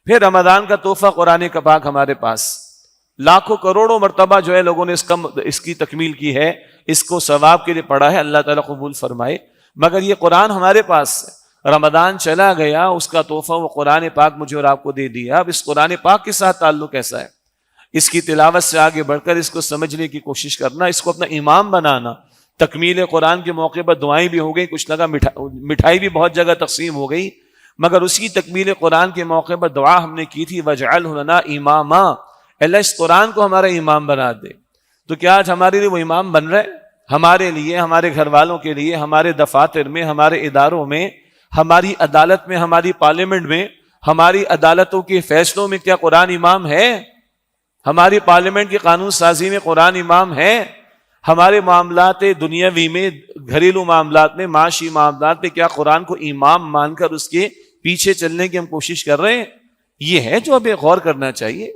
پھر رمضان کا تحفہ قرآن کا پاک ہمارے پاس، لاکھوں کروڑوں مرتبہ جو ہے لوگوں نے اس کی تکمیل کی ہے، اس کو ثواب کے لیے پڑھا ہے، اللہ تعالیٰ قبول فرمائے۔ مگر یہ قرآن ہمارے پاس ہے، رمضان چلا گیا، اس کا تحفہ وہ قرآن پاک مجھے اور آپ کو دے دیا۔ اب اس قرآن پاک کے ساتھ تعلق کیسا ہے؟ اس کی تلاوت سے آگے بڑھ کر اس کو سمجھنے کی کوشش کرنا، اس کو اپنا امام بنانا۔ تکمیل قرآن کے موقع پر دعائیں بھی ہو گئی، کچھ لگا مٹھائی بھی بہت جگہ تقسیم ہو گئی، مگر اسی تکمیل قرآن کے موقع پر دعا ہم نے کی تھی وَاجْعَلْهُ لَنَا إِمَامًا، اللہ اس قرآن کو ہمارا امام بنا دے۔ تو کیا آج ہمارے لیے وہ امام بن رہے؟ ہمارے لیے، ہمارے گھر والوں کے لیے، ہمارے دفاتر میں، ہمارے اداروں میں، ہماری عدالت میں، ہماری پارلیمنٹ میں، ہماری عدالتوں کے فیصلوں میں کیا قرآن امام ہے؟ ہماری پارلیمنٹ کی قانون سازی میں قرآن امام ہے؟ ہمارے معاملات دنیاوی میں، گھریلو معاملات میں، معاشی معاملات میں کیا قرآن کو امام مان کر اس کے پیچھے چلنے کی ہم کوشش کر رہے ہیں؟ یہ ہے جو ابھی غور کرنا چاہیے۔